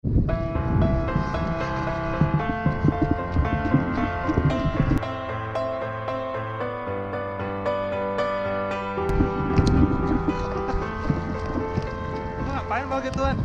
Ngapain bawa gituan?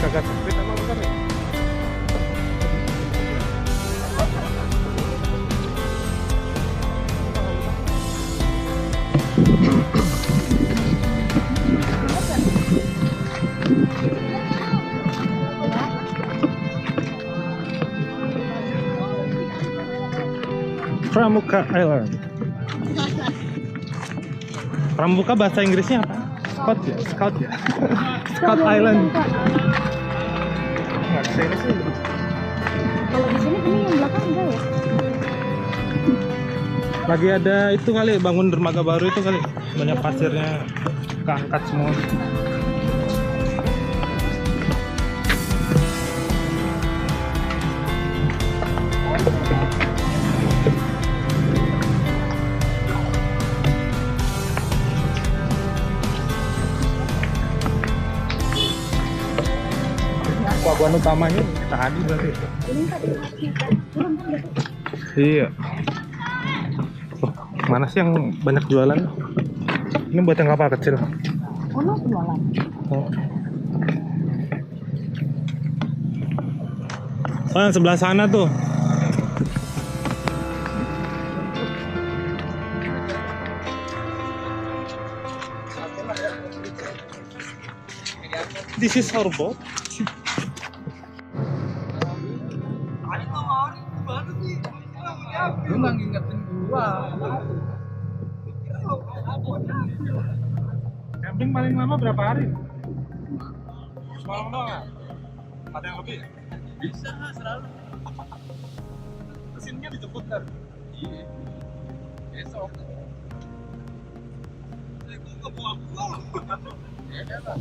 Kagak sempit emang kan ya? Pramuka Island. Pramuka bahasa Inggrisnya apa? Scout ya? Scout ya? Scout Island. Nggak kesini sih. Kalau di sini ini yang belakang enggak ya? Lagi ada itu kali, bangun dermaga baru itu kali, banyak pasirnya keangkat semua. Pelabuhan utamanya tadi berarti. Iya. Oh, mana sih yang banyak jualan? Ini buat yang kapal kecil. Oh, jualan. Oh. Oh, yang sebelah sana tuh. This is our boat. Lu nggak ngingetin gua. Camping paling lama berapa hari? Semalam doang. Ada yang lebih? Bisa selalu. Mesinnya dijemput kan? Iya. Besok. Gua nggak bawa pulang. Ya kan lah.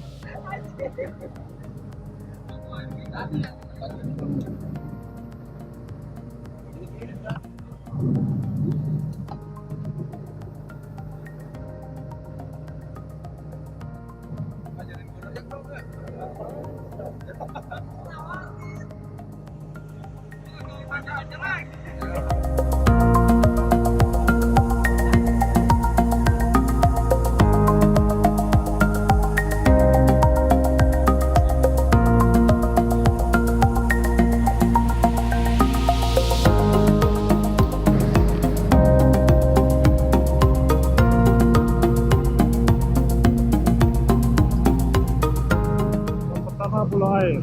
Pulau.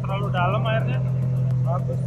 terlalu dalam airnya. Bagus.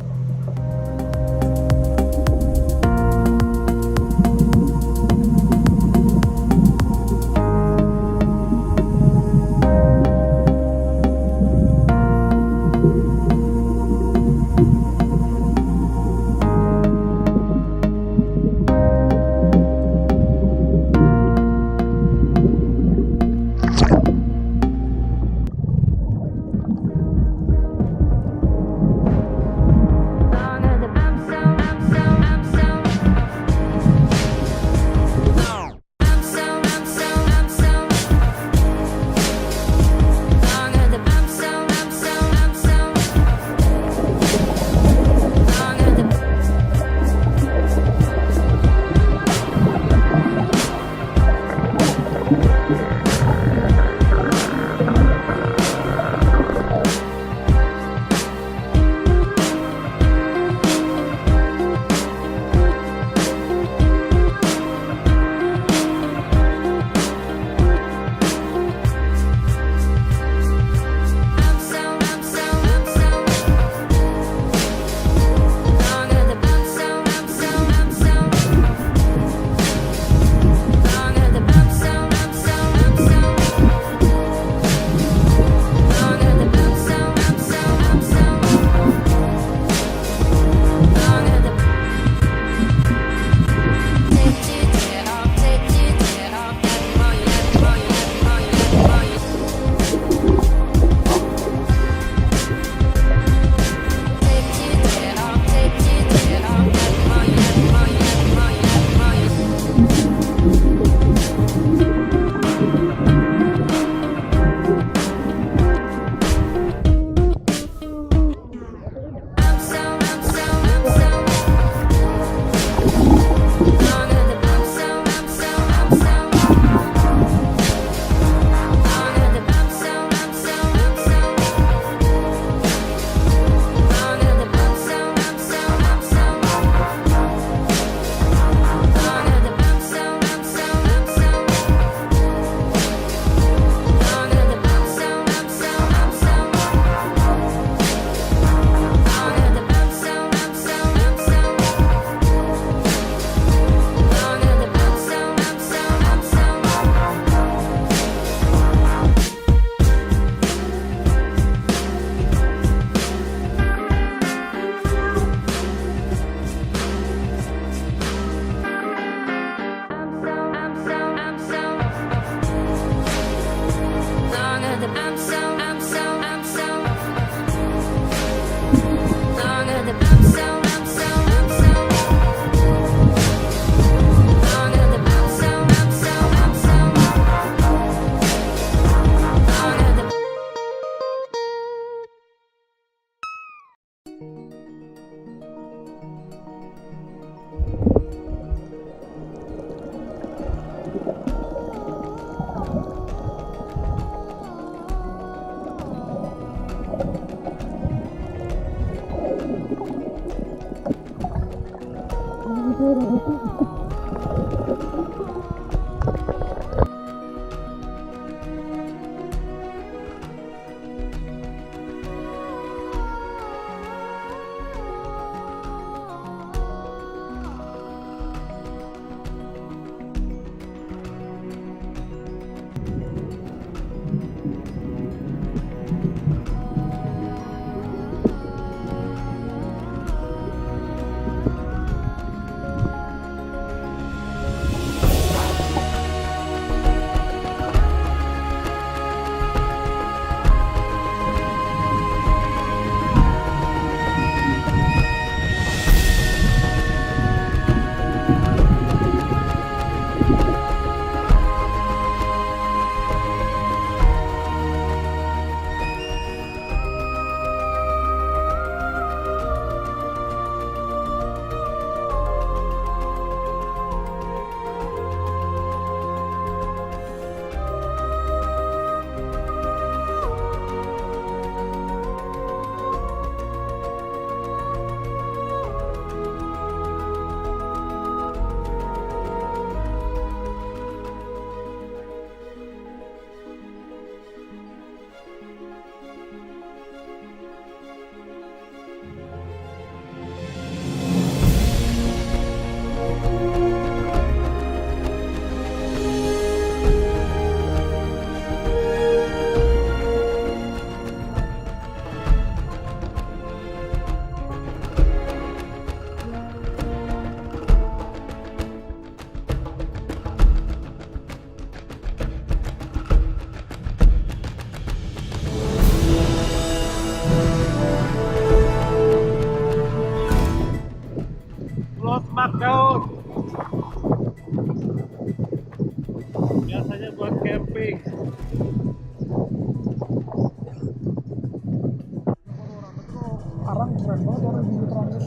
karang keren banget orang di terakhir.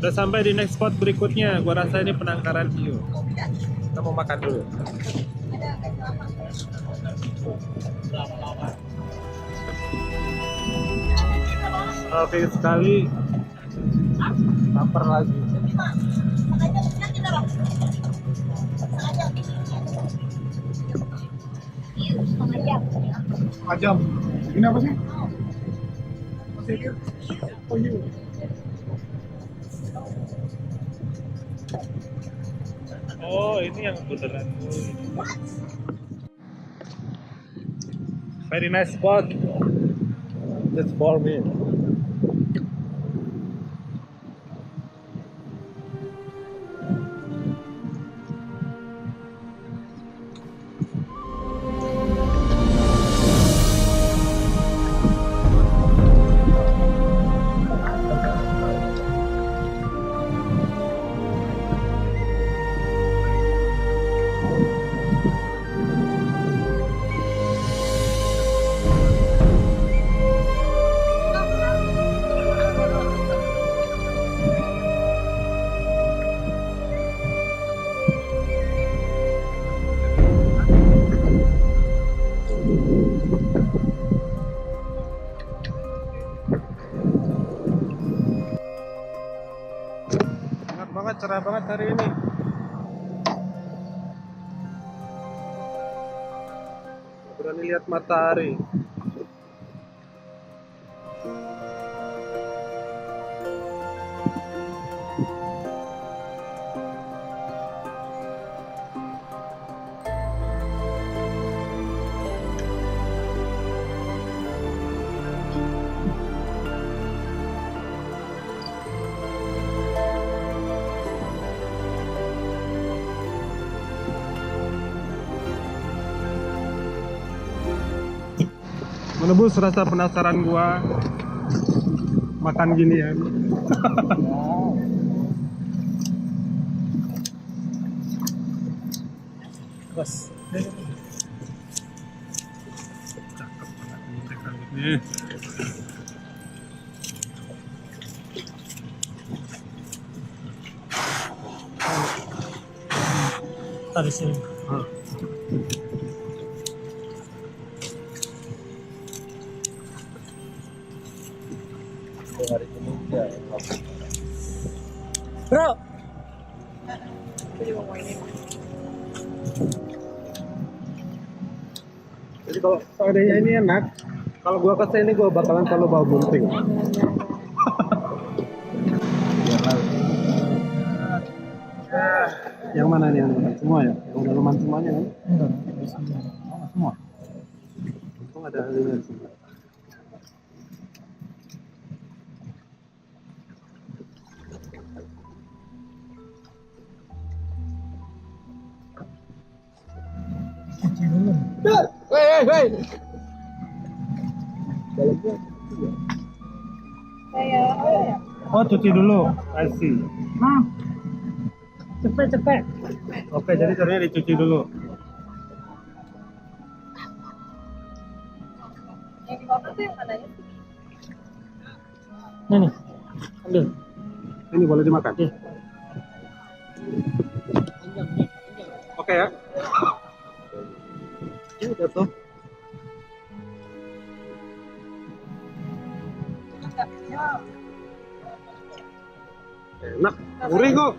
Udah sampai di next spot berikutnya. Gua rasa ini penangkaran hiu. Kita mau makan dulu. Oke sekali. Lapar lagi. Ajam. Ini apa sih? Masih oh iya. Oh ini yang beneran. Very nice spot. Just for me. Enak banget, cerah banget hari ini. Berani lihat matahari. Menebus rasa penasaran gua makan ginian. Bos. Cakep banget ini ikan ini. Tadi sini. Bro. Jadi kalau seandainya ini enak, kalau gua kesini gua bakalan selalu bawa gunting. Yang mana nih yang semua ya? Yang dalaman semuanya kan? Enggak, semua. Untung ada aliran sih. Cuci dulu. Hei. Oh, cuci dulu. I see. Nah. Cepet. Oke, jadi caranya dicuci dulu. Yang di bawah tuh yang mananya? Nih. Ambil. Ini boleh dimakan? Iya. Oke ya. Ini jatuh. Enak, gurih kok.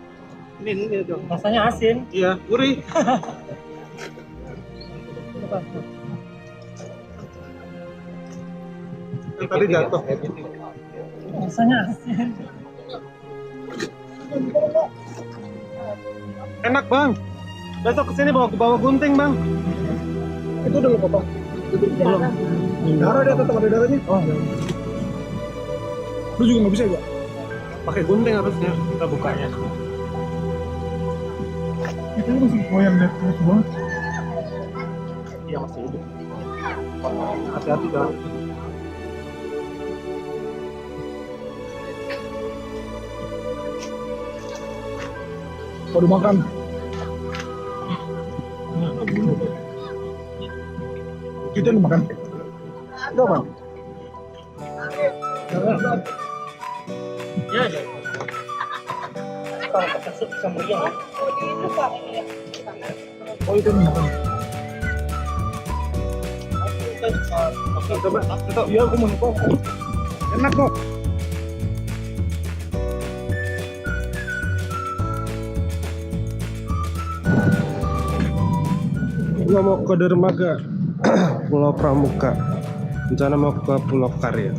Ini dong. Rasanya asin. Iya, gurih. Yang tadi jatuh. Rasanya asin. Enak bang. Besok kesini bawa gunting bang. Itu udah lo potong. Belum. Darah dia tetap ada darahnya. Oh. Lu juga nggak bisa ya? Pakai gunting harusnya kita bukanya. Itu masih goyang deh terus banget. Iya masih hidup. Hati-hati bang. Kalau dimakan. Kita dimakan. Coba. Ya, ya. Oh, di itu Pak ini ya. Oh itu nih. Coba, Atau iya aku mau kok. Enak kok. Gua mau ke dermaga Pulau Pramuka. Rencana mau ke Pulau Karya.